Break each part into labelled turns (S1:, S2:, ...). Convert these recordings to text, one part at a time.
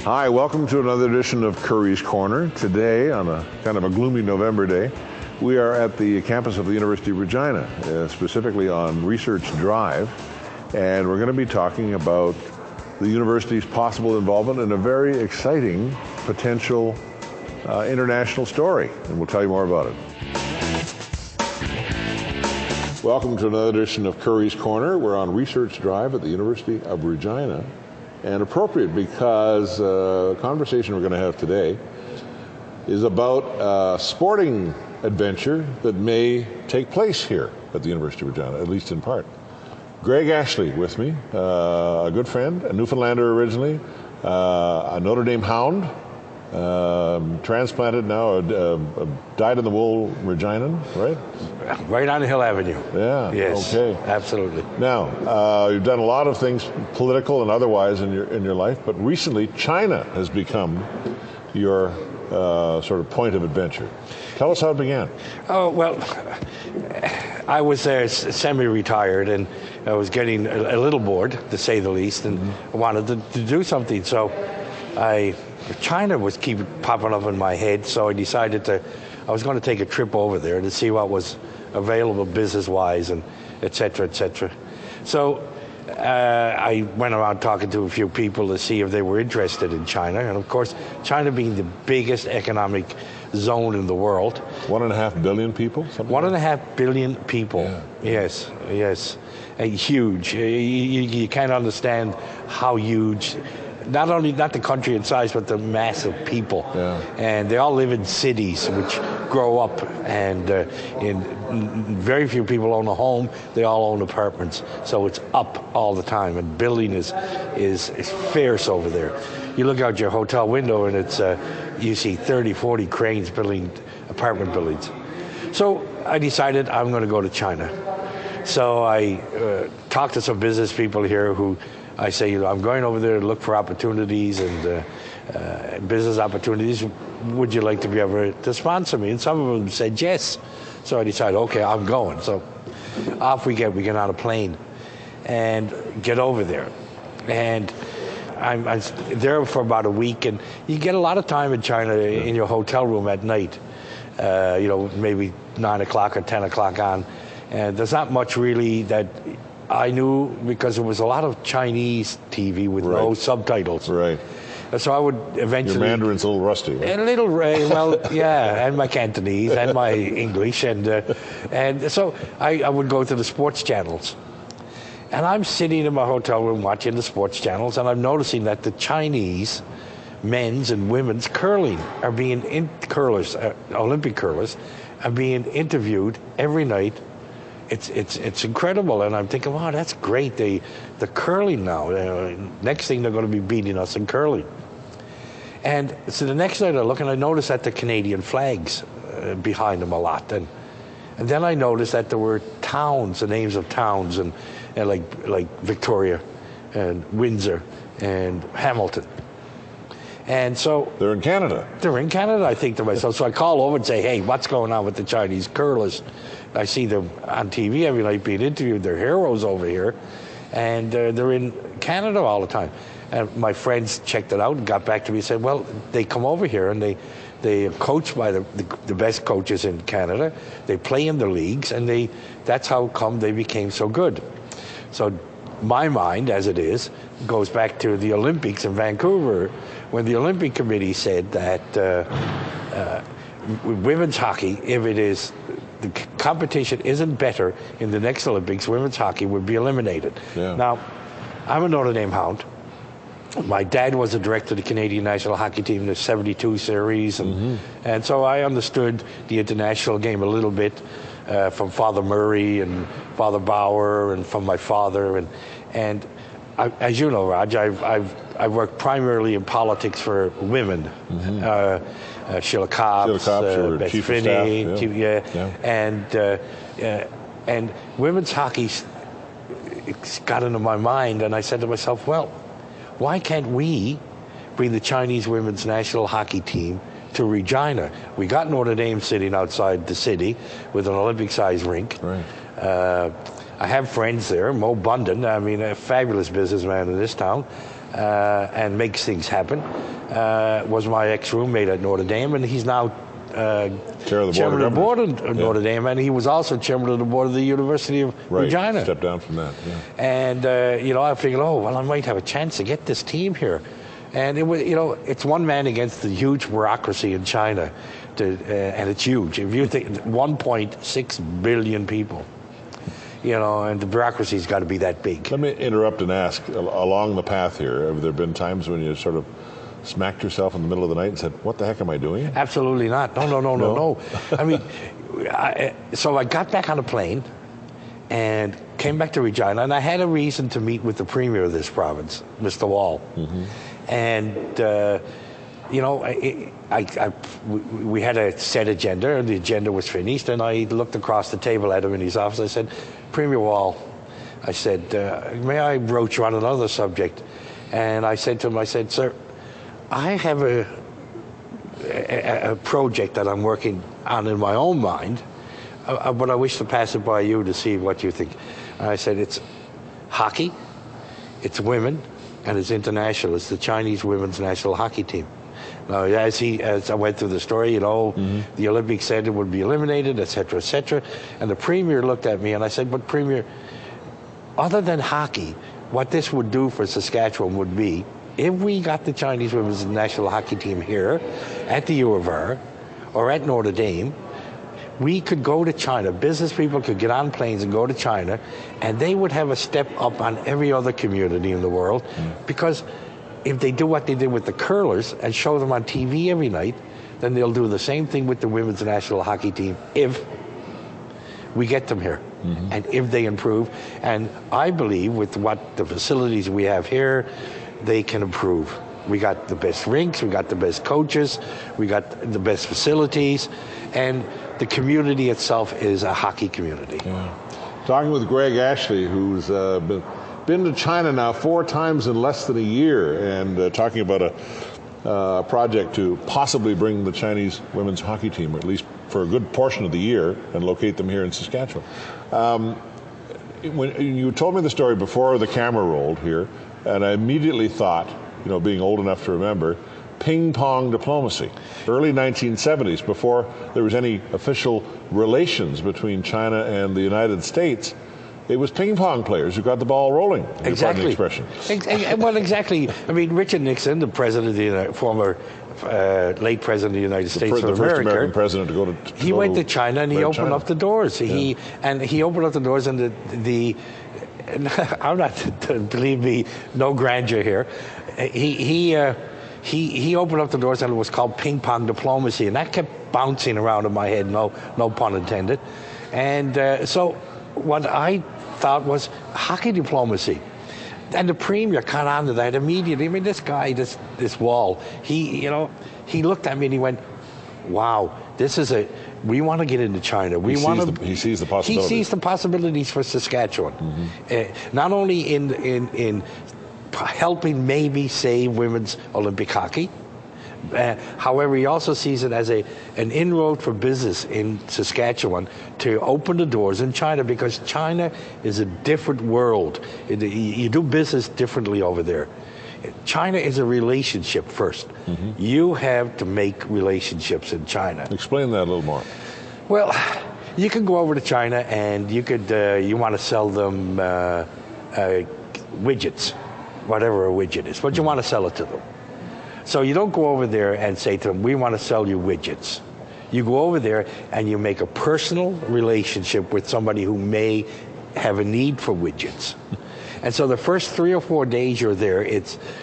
S1: Hi, welcome to another edition of Currie's Corner. Today, on a kind of a gloomy November day, we are at the campus of the University of Regina, specifically on Research Drive, and we're going to be talking about the university's possible involvement in a very exciting potential international story, and we'll tell you more about it. Welcome to another edition of Currie's Corner. We're on Research Drive at the University of Regina, and appropriate because the conversation we're going to have today is about a sporting adventure that may take place here at the University of Regina, at least in part. Greg Ashley with me, a good friend, a Newfoundlander originally, a Notre Dame Hound, transplanted now, dyed-in-the-wool Reginan, right?
S2: Right on Hill Avenue.
S1: Yeah.
S2: Yes. Okay. Absolutely.
S1: Now, you've done a lot of things, political and otherwise, in your life, but recently China has become your sort of point of adventure. Tell us how it began.
S2: Oh, well, I was semi-retired, and I was getting a little bored, to say the least, and I wanted to do something. So China was keep popping up in my head, so I decided I was going to take a trip over there to see what was available business-wise, and et cetera, et cetera. So I went around talking to a few people to see if they were interested in China, and of course, China being the biggest economic zone in the world.
S1: 1.5 billion people?
S2: 1.5 billion people. Yeah. Yes. Huge. You can't understand how huge. Not the country in size, but the mass of people. Yeah. And they all live in cities which grow up, and very few people own a home. They all own apartments, so it's up all the time, and building is fierce over there. You look out your hotel window, and it's you see 30, 40 cranes building apartment buildings. So I decided I'm going to go to China. So I talked to some business people here who I say, I'm going over there to look for opportunities and business opportunities. Would you like to be able to sponsor me? And some of them said yes. So I decided, okay, I'm going. So off we get on a plane and get over there. And I'm there for about a week, and you get a lot of time in China in your hotel room at night, maybe 9 o'clock or 10 o'clock on. And there's not much really that I knew, because there was a lot of Chinese TV with no subtitles.
S1: Right.
S2: So I would eventually...
S1: Your Mandarin's a little rusty, right?
S2: A little, well, yeah, and my Cantonese and my English. And so I would go to the sports channels. And I'm sitting in my hotel room watching the sports channels, and I'm noticing that the Chinese men's and women's curling are being... Olympic curlers are being interviewed every night. It's incredible, and I'm thinking, wow, that's great. The curling now. Next thing, they're going to be beating us in curling. And so the next night I look, and I notice that the Canadian flags behind them a lot, and then I noticed that there were towns, the names of towns, and like Victoria, and Windsor, and Hamilton. And so
S1: they're in Canada.
S2: They're in Canada, I think to myself. So I call over and say, hey, what's going on with the Chinese curlers? I see them on TV every night being interviewed. They're heroes over here. And they're in Canada all the time. And my friends checked it out and got back to me and said, well, they come over here and they are coached by the best coaches in Canada. They play in the leagues, and that's how come they became so good. So my mind, as it is, goes back to the Olympics in Vancouver, when the Olympic Committee said that women's hockey, if it is the competition isn't better in the next Olympics, women's hockey would be eliminated. Yeah. Now, I'm a Notre Dame Hound. My dad was the director of the Canadian national hockey team in the 72 series, and so I understood the international game a little bit from Father Murray and Father Bauer, and from my father, and as you know, Raj, I've worked primarily in politics for women. Sheila Copps, Beth Finney, and women's hockey got into my mind, and I said to myself, well, why can't we bring the Chinese women's national hockey team to Regina? We got Notre Dame sitting outside the city with an Olympic-sized rink. Right. I have friends there, Mo Bundon, I mean, a fabulous businessman in this town. and makes things happen, was my ex-roommate at Notre Dame, and he's now chairman of the board of Notre Dame, and he was also chairman of the board of the University of Regina.
S1: Stepped down from that. Yeah.
S2: And I figured, I might have a chance to get this team here. And it was, it's one man against the huge bureaucracy in China, and it's huge. If you think 1.6 billion people, and the bureaucracy's got to be that big.
S1: Let me interrupt and ask, along the path here, have there been times when you sort of smacked yourself in the middle of the night and said, what the heck am I doing?
S2: Absolutely not. No. I mean, so I got back on a plane and came back to Regina, and I had a reason to meet with the premier of this province, Mr. Wall. Mm-hmm. And, we had a set agenda, and the agenda was finished, and I looked across the table at him in his office. I said, Premier Wall, I said, may I broach you on another subject? And I said to him, sir, I have a project that I'm working on in my own mind, but I wish to pass it by you to see what you think. And I said, it's hockey, it's women, and it's international. It's the Chinese women's national hockey team. Now, as I went through the story, the Olympics said it would be eliminated, et cetera, et cetera. And the Premier looked at me and I said, but Premier, other than hockey, what this would do for Saskatchewan would be, if we got the Chinese women's national hockey team here at the U of R or at Notre Dame, we could go to China. Business people could get on planes and go to China, and they would have a step up on every other community in the world, because if they do what they did with the curlers and show them on TV every night, then they'll do the same thing with the women's national hockey team if we get them here, and if they improve. And I believe with what the facilities we have here, they can improve. We got the best rinks, we got the best coaches, we got the best facilities, and the community itself is a hockey community.
S1: Yeah. Talking with Greg Ashley, who's been to China now 4 times in less than a year, and talking about a project to possibly bring the Chinese women's hockey team, or at least for a good portion of the year, and locate them here in Saskatchewan. When you told me the story before the camera rolled here, and I immediately thought, being old enough to remember, ping pong diplomacy. Early 1970s, before there was any official relations between China and the United States, it was ping pong players who got the ball rolling.
S2: Exactly.
S1: The expression.
S2: Well, exactly. I mean, Richard Nixon, the president of the former late president of the United States of America,
S1: first American president to go to
S2: he went to China and he opened up the doors. He opened up the doors, and the I'm not, believe me, no grandeur here. He opened up the doors, and it was called ping pong diplomacy, and that kept bouncing around in my head. No pun intended. And so what I thought was hockey diplomacy. And the premier caught on to that immediately. I mean, this guy, this Wall, he looked at me and he went, wow, we want to get into China. He
S1: sees the possibilities.
S2: He sees the possibilities for Saskatchewan. Not only in helping maybe save women's Olympic hockey, however, he also sees it as an inroad for business in Saskatchewan to open the doors in China, because China is a different world. You do business differently over there. China is a relationship first. You have to make relationships in China.
S1: Explain that a little more.
S2: Well, you can go over to China and you want to sell them widgets, whatever a widget is, but you want to sell it to them. So you don't go over there and say to them, we want to sell you widgets. You go over there and you make a personal relationship with somebody who may have a need for widgets. And so the first 3 or 4 days you're there,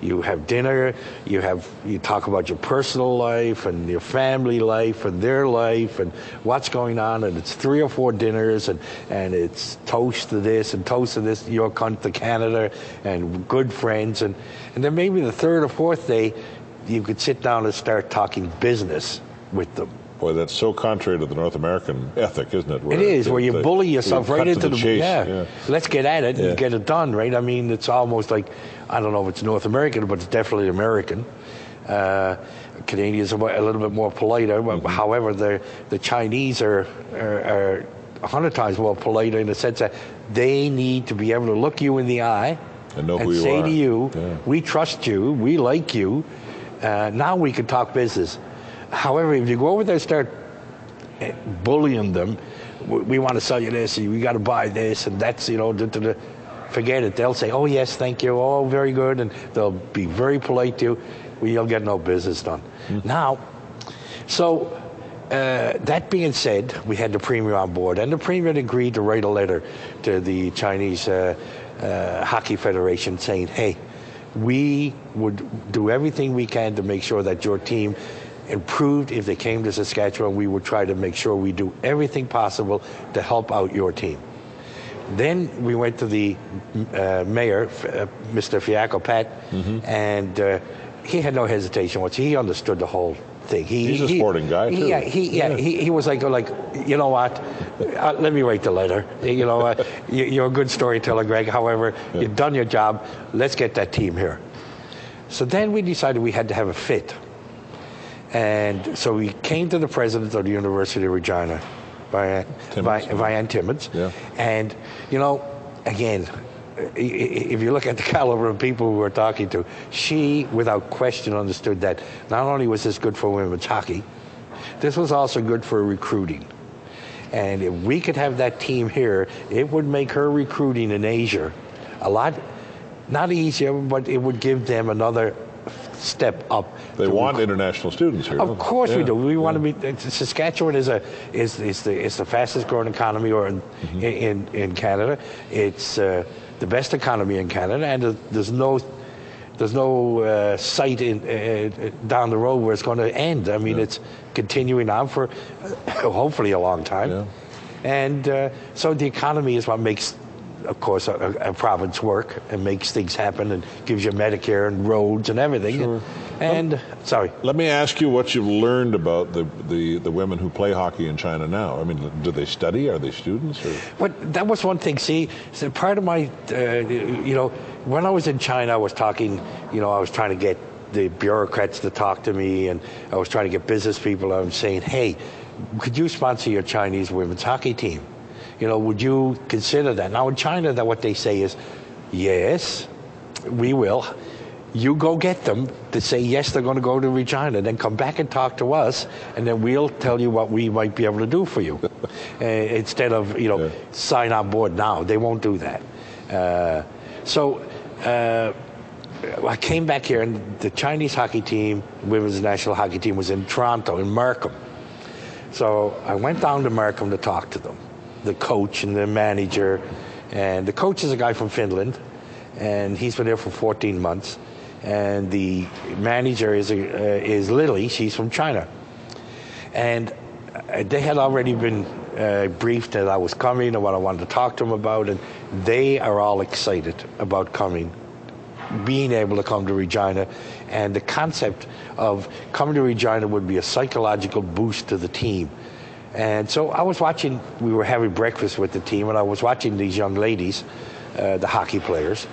S2: you have dinner, you talk about your personal life and your family life and their life and what's going on, and it's 3 or 4 dinners, and it's toast to this and toast to this, your country, Canada, and good friends, and then maybe the 3rd or 4th day you could sit down and start talking business with them.
S1: Boy, that's so contrary to the North American ethic, isn't it?
S2: It is, where you bully yourself right into the
S1: chase.
S2: Yeah. Let's get at it and get it done, right? I mean, it's almost like, I don't know if it's North American, but it's definitely American. Canadians are a little bit more polite. However, the Chinese are 100 times more polite, in the sense that they need to be able to look you in the eye
S1: And know who you
S2: say
S1: are.
S2: to you,
S1: Yeah.
S2: we trust you, we like you, now we can talk business. However, if you go over there and start bullying them, we want to sell you this, we got to buy this, and that's, forget it. They'll say, oh, yes, thank you, oh, very good, and they'll be very polite to you. Well, you'll get no business done. Now, so that being said, we had the Premier on board, and the Premier agreed to write a letter to the Chinese Hockey Federation saying, hey, we would do everything we can to make sure that your team improved. If they came to Saskatchewan, we would try to make sure we do everything possible to help out your team. Then we went to the mayor, Mr. Fiacco Pat, and he had no hesitation. He understood the whole thing.
S1: He's a sporting guy too.
S2: He was like, you know what? Let me write the letter. You're a good storyteller, Greg. However, you've done your job. Let's get that team here. So then we decided we had to have a fit. And so we came to the president of the University of Regina, Vianne Timmons.
S1: Yeah.
S2: And, again, if you look at the caliber of people we were talking to, she, without question, understood that not only was this good for women's hockey, this was also good for recruiting. And if we could have that team here, it would make her recruiting in Asia a lot, not easier, but it would give them another step up.
S1: They want international students here.
S2: Of course we do. We want to be. Saskatchewan is the fastest growing economy in Canada. It's the best economy in Canada, and there's no sight down the road where it's going to end. I mean, it's continuing on for hopefully a long time. Yeah. And so the economy is what makes, of course, a province work and makes things happen and gives you Medicare and roads and everything.
S1: Sure.
S2: And sorry.
S1: Let me ask you what you've learned about the women who play hockey in China now. I mean, do they study? Are they students? Or?
S2: But that was one thing. See, so part of my, when I was in China, I was talking, I was trying to get the bureaucrats to talk to me, and I was trying to get business people. I was saying, hey, could you sponsor your Chinese women's hockey team? Would you consider that? Now in China, what they say is, yes, we will. You go get them to say, yes, they're going to go to Regina, then come back and talk to us, and then we'll tell you what we might be able to do for you. Instead of, sign on board now. They won't do that. So I came back here, and the Chinese hockey team, women's national hockey team, was in Toronto, in Markham. So I went down to Markham to talk to them, the coach and the manager. And the coach is a guy from Finland, and he's been there for 14 months. And the manager is Lily. She's from China. And they had already been briefed that I was coming and what I wanted to talk to them about. And they are all excited about coming, being able to come to Regina. And the concept of coming to Regina would be a psychological boost to the team. And so I was watching, we were having breakfast with the team, and I was watching these young ladies, the hockey players.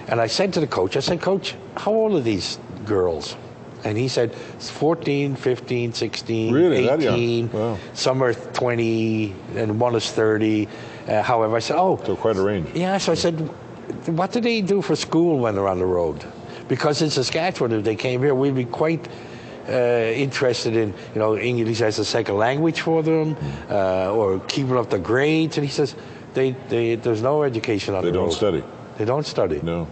S2: And I said to the coach, Coach, how old are these girls? And he said, 14, 15, 16,
S1: really?
S2: 18.
S1: Wow.
S2: Some are 20, and one is 30. However, I said,
S1: so quite a range.
S2: Yeah, so I said, what do they do for school when they're on the road? Because in Saskatchewan, if they came here, we'd be quite interested in, English as a second language for them, or keeping up the grades. And he says, there's no education on the road.
S1: They don't study.
S2: They don't study.
S1: No.